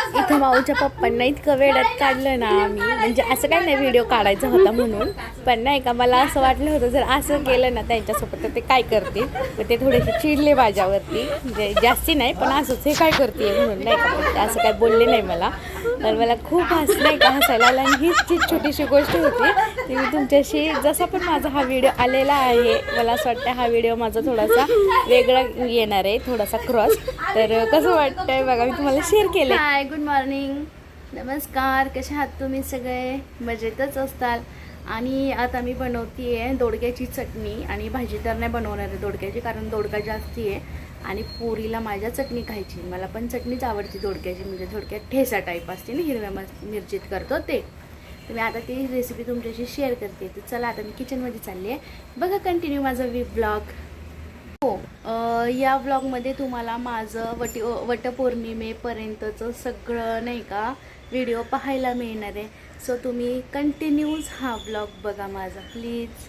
इथं माऊच्या पप्पांना इतकं वेड्यात काढलं ना आम्ही, म्हणजे असं काय नाही व्हिडिओ काढायचा होता म्हणून, पण नाही का मला असं वाटलं होतं जर असं केलं ना त्यांच्यासोबत तर ते काय करतील. तर ते थोडेसे चिडले माझ्यावरती, म्हणजे जास्ती नाही पण असंच हे काय करते म्हणून नाही का, पण असं काय बोलले नाही मला. तर मला खूप नाही का हसायला आलं. आणि हीच जी छोटीशी गोष्ट होती ती मी तुमच्याशी, जसा पण माझा हा व्हिडिओ आलेला आहे, मला असं वाटतं हा व्हिडिओ माझा थोडासा वेगळा येणार आहे, थोडासा क्रॉस. तर कसं वाटतंय बघा, मी तुम्हाला शेअर केलं. हाय, गुड मॉर्निंग, नमस्कार, कसे आहात तुम्ही सगळे? मजेतच असताल. आणि आता मी बनवते आहे दोडक्याची चटणी, आणि भाजी तर नाही बनवणार आहे दोडक्याची, कारण दोडका जास्ती आहे आणि पोरीला माझ्या चटणी खायची. मला पण चटणीच आवडते दोडक्याची, म्हणजे थोडक्यात ठेसा टाईप असते ना, हिरव्या मिरचीत करतो ते. तर मी आता ती रेसिपी तुमच्याशी शेअर करते. तर चला आता मी किचनमध्ये चालली आहे, बघा कंटिन्यू माझा ब्लॉग. हो, या व्लॉगमध्ये तुम्हाला माझं वटपौर्णिमेपर्यंतचं सगळं नाही का व्हिडिओ पाहायला मिळणार आहे. सो तुम्ही कंटिन्यूज हा व्लॉग बघा माझा प्लीज.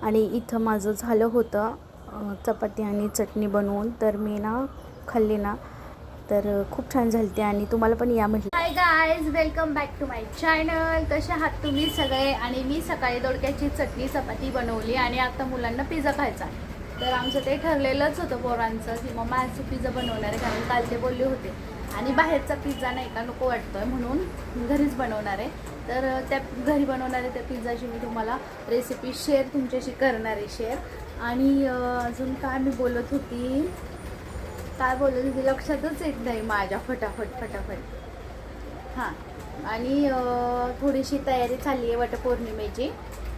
आणि इथं माझं झालं होतं चपाती आणि चटणी बनवून, तर मी ना खाल्ली ना, तर खूप छान झाली ती. आणि तुम्हाला पण या म्हटलं. Hi guys, welcome back to my channel. कसे आहात तुम्ही सगळे? आणि मी सकाळी दोडक्याची चटणी चपाती बनवली आणि आता मुलांना पिझ्झा खायचा. तर आमचं ते ठरलेलंच होतं पोरांचं की मम्मा आज पिझ्झा बनवणार आहे, कारण काल ते बोलले होते. आणि बाहेरचा पिझ्झा नाही का नको वाटतोय, म्हणून घरीच बनवणार आहे. तर त्या घरी बनवणार आहे त्या पिझ्झाची मी तुम्हाला रेसिपी शेअर तुमच्याशी करणार आहे शेअर. आणि अजून काय मी बोलत होती, लक्षातच येत नाही माझ्या. फटाफट हां. आणि थोडीशी तयारी चालली आहे वटपौर्णिमेची.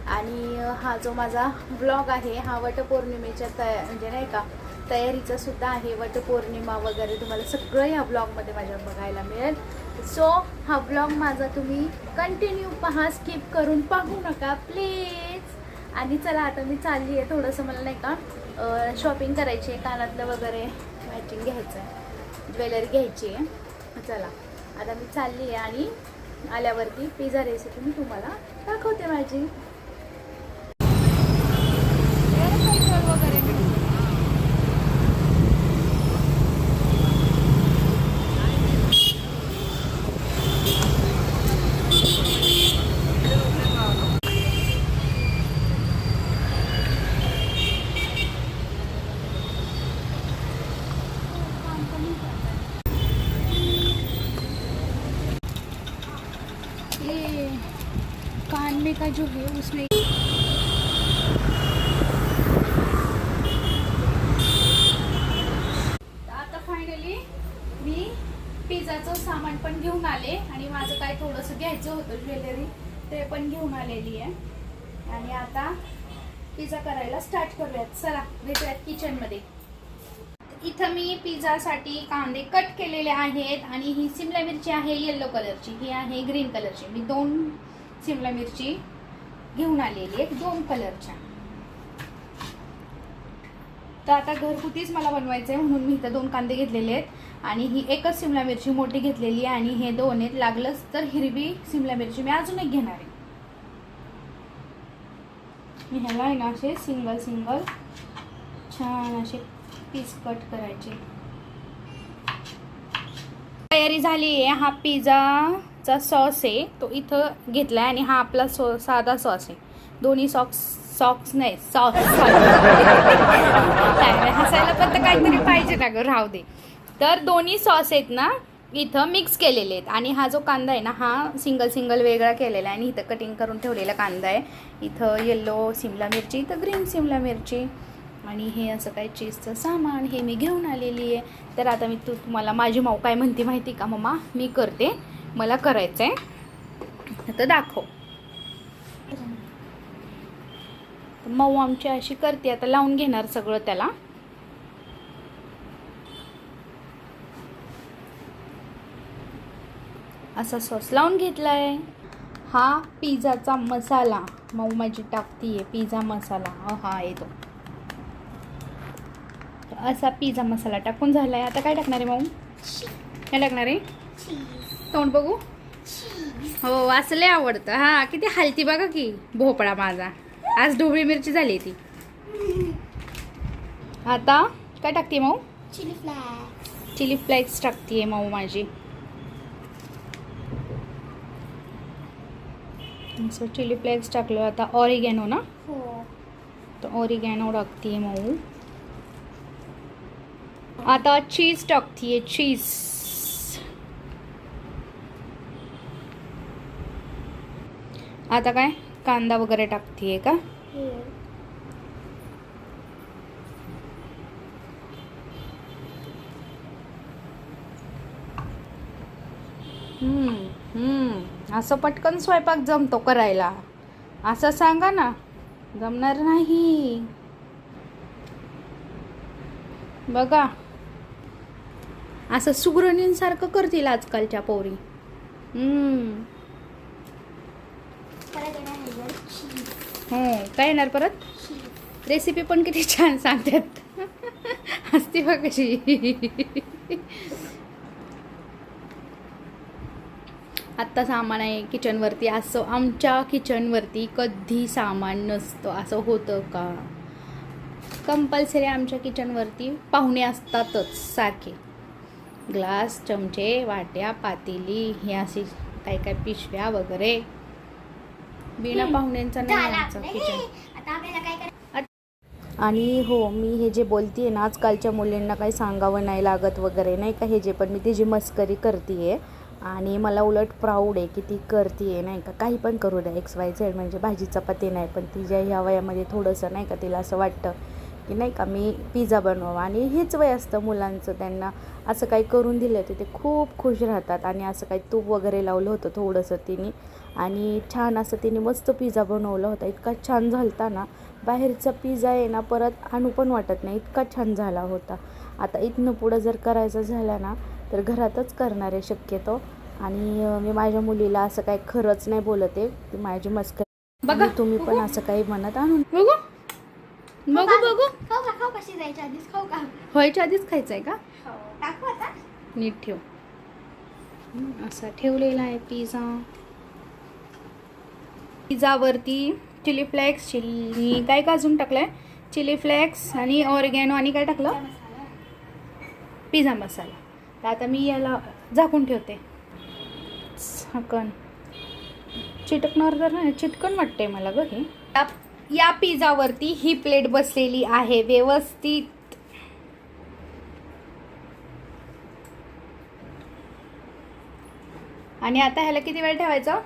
आणि हा जो माझा ब्लॉग आहे हा वटपौर्णिमेच्या म्हणजे नाही का तयारीचा सुद्धा आहे. वटपौर्णिमा वगैरे तुम्हाला सगळं ह्या ब्लॉगमध्ये माझ्या बघायला मिळेल. सो हा ब्लॉग माझा तुम्ही कंटिन्यू पहा, स्किप करून पाहू नका प्लीज. आणि चला आता मी चालली आहे, थोडंसं मला नाही का शॉपिंग करायची आहे, कानातलं वगैरे मॅचिंग घ्यायचं आहे, ज्वेलरी घ्यायची आहे. चला आता मी चालली आहे आणि आल्यावरती पिझ्झा रेसिपी मी तुम्हाला दाखवते माझी. कान में का जो है उसमें आता फायनली मी पिझ्झाचं सामान पण घेऊन आले आणि माझं काय थोडंसं घ्यायचं होतं ज्वेलरी ते पण घेऊन आलेली आहे. आणि आता पिझ्झा करायला स्टार्ट करूयात. चला भेटूयात किचनमध्ये. इथं मी पिझ्झासाठी कांदे कट केलेले आहेत आणि ही सिमला मिरची आहे येलो कलरची, ही आहे ग्रीन कलरची. मी 2 सिमला मिरची घेऊन आलेली आहे 2 कलरच्या. तर आता घरगुतीच मला बनवायचं आहे म्हणून मी इथं 2 कांदे घेतलेले आहेत आणि ही एकच सिमला मिरची मोठी घेतलेली आहे. आणि हे 2 आहेत, लागलंच तर हिरवी सिमला मिरची मी अजून एक घेणार आहे. मी ह्याला आहे ना असे सिंगल छान असे पीस कट करायचे. तयारी झाली आहे. हा पिझ्झाचा सॉस आहे तो इथं घेतलाय आणि हा आपला साधा सॉस आहे. दोन्ही सॉस नाही सॉस हसायला पण तर काहीतरी पाहिजे ना गं, राहू दे. तर दोन्ही सॉस आहेत ना इथं मिक्स केलेले आहेत. आणि हा जो कांदा आहे ना हा सिंगल सिंगल वेगळा केलेला आहे आणि इथं कटिंग करून ठेवलेला कांदा आहे. इथं येल्लो सिमला मिरची, इथं ग्रीन सिमला मिरची आणि हे असं काही चीजचं सामान हे मी घेऊन आलेली आहे. तर आता मी तुम्हाला माझी माऊ काय म्हणते माहिती का, मम्मा मी करते, मला करायचं आहे तर दाखव. माऊ आमची अशी करते. आता लावून घेणार सगळं त्याला. असा सॉस लावून घेतलाय. हा पिझ्झाचा मसाला माऊ माझी टाकतीये. पिझ्झा मसाला हा येतो असा पिझ्झा मसाला टाकून झालाय. आता काय टाकणार आहे माऊ? काय टाकणार आहे? तोंड बघू. हो असं लय आवडतं. हा किती हलती बघा की भोपळा माझा. आज ढोबळी मिरची झाली ती. आता काय टाकते माऊ? चिली फ्लेक्स टाकतीये माऊ माझी. असं चिली फ्लेक्स टाकलं. आता ऑरिगॅनो ना, तर ऑरिगॅनो टाकतीये माऊ. आता चीज टाकतीये. चीज आता काय कांदा वगैरे टाकतीये का? असं पटकन स्वयंपाक जमतो करायला असं सांगा ना. जमणार नाही बघा. असं सुगरणींसारखं करतील आजकालच्या पोरी. हो काय येणार परत? रेसिपी पण किती छान सांगतात. हसती बघ कशी. आत्ता सामान आहे किचनवरती. असं आमच्या किचनवरती कधी सामान नसतं. असं होतं का? कंपल्सरी आमच्या किचनवरती पाहुणे असतातच सारखे. ग्लास, चमचे, वाट्या, पातेली हे अशी काय काय पिशव्या वगैरे. बिना पाहुण्यांचा नाही आमचं किचन. आणि हो मी हे जे बोलतीये ना आजकालच्या मुलींना काही सांगावं नाही लागत वगैरे नाही का. हे जे पण मी तिची मस्करी करतीये आणि मला उलट प्राऊड आहे की ती करतीये नाही का. काही पण करू द्या XYZ म्हणजे भाजी चपाती नाही, पण तिच्या ह्या वयामध्ये थोडंसं नाही का तिला असं वाटतं की नाही का मी पिझ्झा बनवावा. आणि हेच वय असतं मुलांचं. त्यांना असं काही करून दिलं तर ते खूप खुश राहतात. आणि असं काही तूप वगैरे लावलं होतं थोडंसं तिने आणि छान असं तिने मस्त पिझ्झा बनवला होता. इतका छान झालता ना. बाहेरचा पिझ्झा आहे ना परत आणू पण वाटत नाही, इतका छान झाला होता. आता इथनं पुढं जर करायचं झालं ना तर घरातच करणार आहे शक्यतो. आणि मी माझ्या मुलीला असं काही खरंच नाही बोलत आहे, ती माझी मस्करी बघा. तुम्ही पण असं काही म्हणत आणून बघू बघू बघू. खाऊ कशी जायच्या आधीच खाऊ का? व्हायच्या आधीच खायचं आहे का? टाकू आता. नीट ठेव. असा ठेवलेला आहे पिझ्झा. पिझ्झावरती चिली फ्लेक्स चिली काय का अजून टाकलंय? चिली फ्लेक्स आणि ऑरिगॅनो आणि काय टाकलं? पिझ्झा मसाला. तर आता मी याला झाकून ठेवते. झाकण चिटकणार तर नाही, चिटकन वाटते मला ग हे. या पिझ्झावरती ही प्लेट बसलेली आहे व्यवस्थित. आणि आता ह्याला किती वेळ ठेवायचं?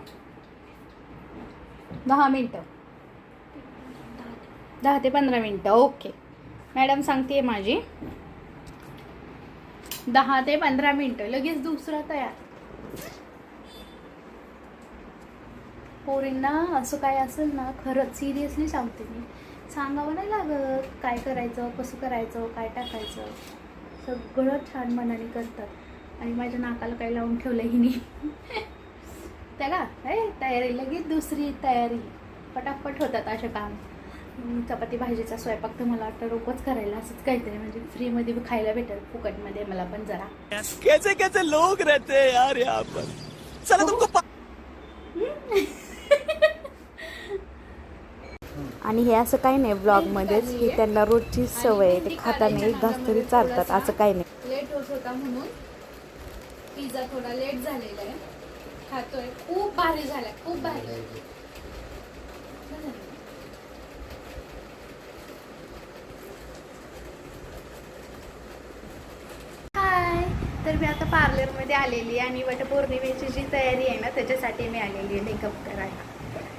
10 मिनटं. 10 ते 15 मिनटं. ओके मॅडम सांगते माझी 10 ते 15 मिनटं. लगेच दुसरा तयार. पोरींना असं काय असेल ना खरंच सिरियसली सांगते मी, सांगावं नाही लागत काय करायचं, कसं करायचं, काय टाकायचं. सगळं छान मनाने करतात. आणि माझ्या नाकाला काय लावून ठेवलं हिने. त्याला तयारी लगेच दुसरी तयारी. पटापट होतात असे काम. चपाती भाजीचा स्वयंपाक तर मला वाटतं रोजच करायला असंच काहीतरी म्हणजे फ्रीमध्ये खायला भेटेल फुकटमध्ये मला पण जरा. कैसे कैसे लोग रहते हैं यार यहाँ पर. चला तुमको आणि हे असं काही नाही ब्लॉगमध्येच, ही त्यांना रोजची सवय आहे. ते खाताना एक घास तरी चालतात असं काही नाही. लेट होत होता म्हणून पिझ्झा थोडा लेट झालेला आहे. खातोय. खूप भारी झालाय, खूप भारी. हाय. तर तर मी आता पार्लरमध्ये आलेली आहे आणि वटपौर्णिमेची जी तयारी आहे ना त्याच्यासाठी मी आलेली आहे मेकअप करायला.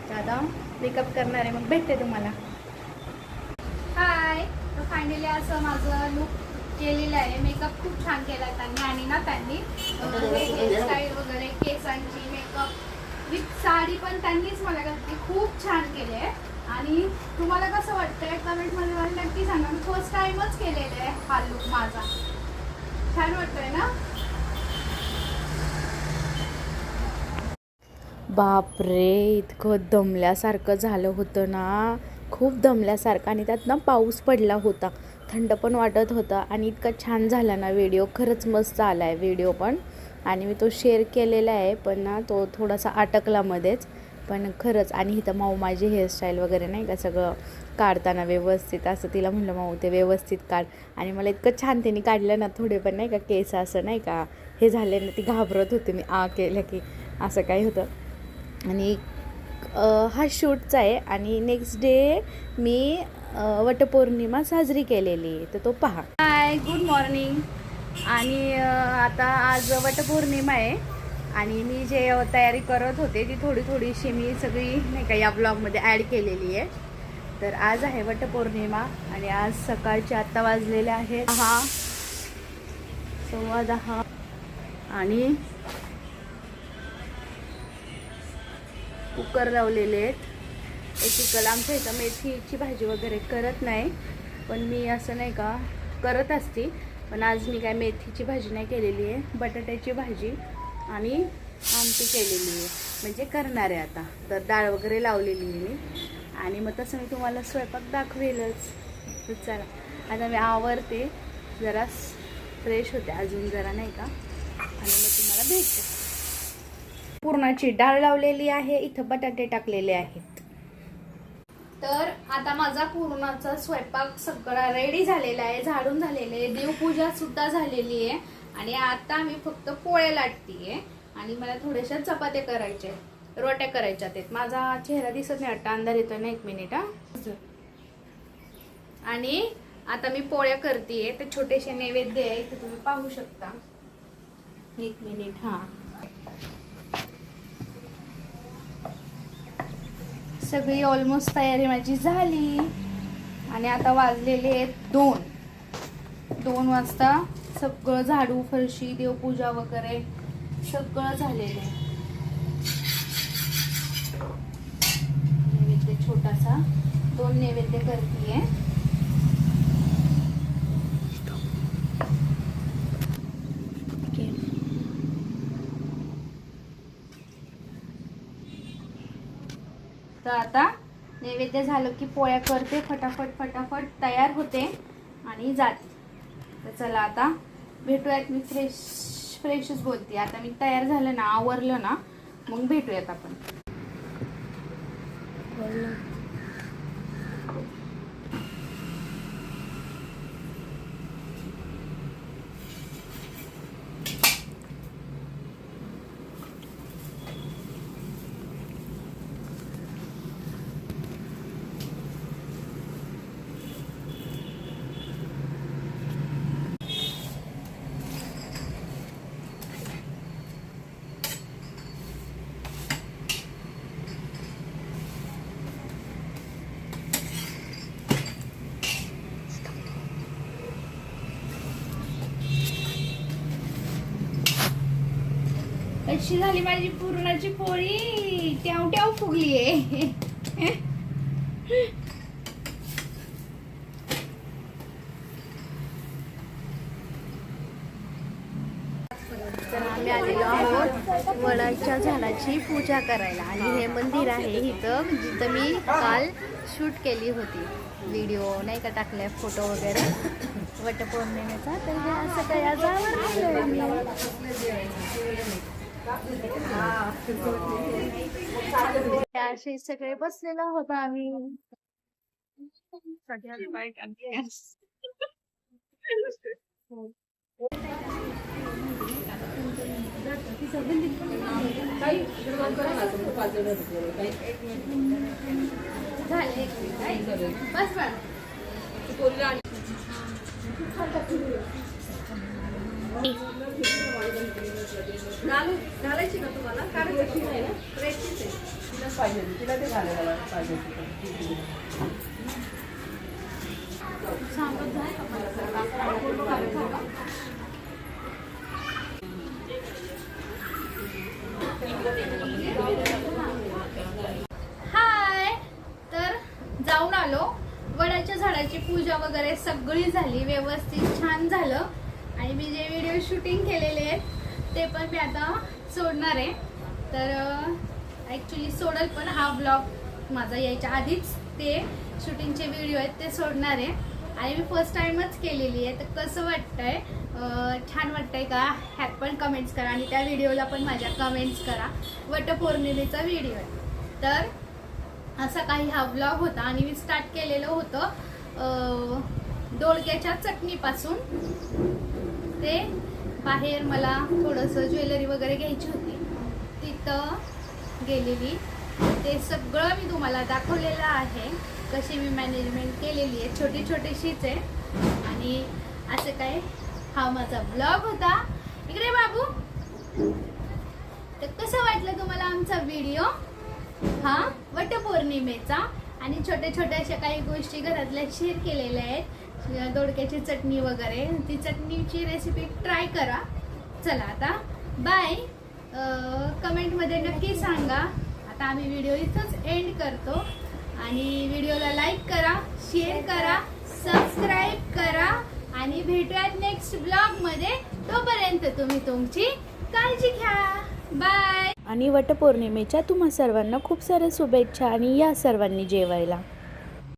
तर आता मेकअप करणार आहे, मग भेटते तुम्हाला. हाय, तर फायनली असं माझं लुक केलेलं आहे. मेकअप खूप छान केला त्यांनी आणि ना त्यांनी हेअरस्टाईल वगैरे, केसांची मेकअप विथ साडी पण त्यांनीच मला घातली. खूप छान केले आहे. आणि तुम्हाला कसं वाटतंय कमेंटमध्ये मला नक्की सांगा. मी फर्स्ट टाइमच केलेलं आहे हा लुक माझा. छान वाटतंय ना? बापरे, इतकं दमल्यासारखं झालं होतं ना, खूप दमल्यासारखं. आणि त्यात ना पाऊस पडला होता, थंड पण वाटत होतं. आणि इतका छान झाला ना व्हिडिओ, खरंच मस्त आला आहे व्हिडिओ पण. आणि मी तो शेअर केलेला आहे, पण ना तो थोडासा अटकला मध्येच. पण खरंच, आणि इथं माऊ माझी हेअरस्टाईल वगैरे नाही का सगळं काढताना व्यवस्थित असं तिला म्हणलं माऊ ते व्यवस्थित काढ. आणि मला इतकं छान तिने काढलं ना, थोडे पण नाही का केस असं नाही का हे झाले ना, ती घाबरत होती मी केलं की असं काही होतं. आणि हा शूटचा आहे. आणि नेक्स्ट डे मी वटपौर्णिमा साजरी केलेली आहे, तर तो पहा. हाय, गुड मॉर्निंग. आणि आता आज वटपौर्णिमा आहे आणि मी जे तयारी करत होते ती थोडीशी मी सगळी नाही का या ब्लॉगमध्ये ॲड केलेली आहे. तर आज आहे वटपौर्णिमा आणि आज सकाळचे आत्ता वाजलेले आहेत 10, 10:15. आणि कुकर लावलेले आहेत. एकीकडे आमच्या इथं मेथीची भाजी वगैरे करत नाही, पण मी असं नाही का करत असते. पण आज मी काय मेथीची भाजी नाही केलेली आहे, बटाट्याची भाजी आणि आमटी केलेली आहे, म्हणजे करणार आहे आता. तर डाळ वगैरे लावलेली आहे मी. आणि मग तसं मी तुम्हाला स्वयंपाक दाखवेलच. तर चला आता मी आवरते, जरा फ्रेश होते अजून जरा नाही का, आणि मग तुम्हाला भेटते. पुरणाची डाळ लावलेली आहे, इथं बटाटे टाकलेले आहेत. तर आता माझा पुरणाचा स्वयंपाक सगळा रेडी झालेला आहे, झाडून झालेले आहे, देवपूजा सुद्धा झालेली आहे. आणि आता मी फक्त पोळ्या लाटतीये आणि मला थोड्याशा चपात्या करायच्या, रोट्या करायच्या आहेत. माझा चेहरा दिसत नाही वाटतं, अंधार येतो ना, 1 मिनिट हा. आणि आता मी पोळ्या करतेय, तर छोटेसे नैवेद्य आहे ते तुम्ही पाहू शकता. 1 मिनिट हा. सगळी ऑलमोस्ट तयारी माझी झाली आणि आता वाजलेले आहेत 2 वाजता. सगळं झाडू, फरशी, देवपूजा वगैरे सगळं झालेलं आहे. नैवेद्य छोटासा 2 नैवेद्य करतीये. तर आता नैवेद्य झालं की पोळ्या करते, फटाफट तयार होते आणि जाते. तर चला आता भेटूयात. मी फ्रेशच बोलते. आता मी तयार झालं ना, आवरलं ना, मग भेटूयात आपण. कशी झाली माझी पुरणाची पोळी? ट्याव ट्याव फुगलीये. तर आम्ही आलेलो आहोत वडाच्या झाडाची पूजा करायला. आणि हे मंदिर आहे इथं, जिथं मी काल शूट केली होती, व्हिडिओ नाही का टाकले, फोटो वगैरे वटपौर्णिमेचा. तर हे असं काय आजवर असे सगळे बसलेला होता आम्ही. चटणी. घालायची का तुम्हाला? काढायची नाही ना? रेडचीच आहे. तिलाच पाहिजे, तिला ते घालायला पाहिजे. हाय, तर जाऊन आलो. वडाच्या झाडाची पूजा वगैरे सगळी झाली, व्यवस्थित छान झालं. आणि मी जे व्हिडिओ शूटिंग केलेले आहेत ते पण मी आता सोडणार आहे. तर ॲक्च्युली सोडल, पण हा ब्लॉग माझा यायच्या आधीच ते शूटिंगचे व्हिडिओ आहेत ते सोडणार आहे. आणि मी फर्स्ट टाईमच केलेली आहे. तर कसं वाटतंय, छान वाटतंय का, ह्यात पण कमेंट्स करा. आणि त्या व्हिडिओला पण माझ्या कमेंट्स करा. वटपौर्णिमेचा व्हिडिओ आहे. तर असा काही हा ब्लॉग होता. आणि मी स्टार्ट केलेलं होतं दोडक्याच्या चटणीपासून. ते बाहेर मला थोडंसं ज्वेलरी वगैरे घ्यायची होती, तिथं गेलेली. ते सगळं मी तुम्हाला दाखवलेलं आहे, कशी मी मॅनेजमेंट केलेली आहे. छोटी छोटीशीच आहे. आणि असं काय हा माझा ब्लॉग होता. इकडे बाबू. तर कसं वाटलं तुम्हाला आमचा व्हिडिओ हा वटपौर्णिमेचा? आणि छोट्या छोट्या अशा काही गोष्टी घरातल्या शेअर केलेल्या आहेत. दोडक्याची चटणी वगैरे, ती चटणीची रेसिपी ट्राय करा. चला आता बाय. कमेंटमध्ये नक्की सांगा. आता आम्ही व्हिडिओ इथंच एंड करतो. आणि व्हिडिओला लाईक करा, शेअर करा, सबस्क्राईब करा. आणि भेटूयात नेक्स्ट ब्लॉगमध्ये. तोपर्यंत तुम्ही तुमची काळजी घ्या. बाय. आणि वटपौर्णिमेच्या तुम्हा सर्वांना खूप साऱ्या शुभेच्छा. आणि या सर्वांनी जेवायला.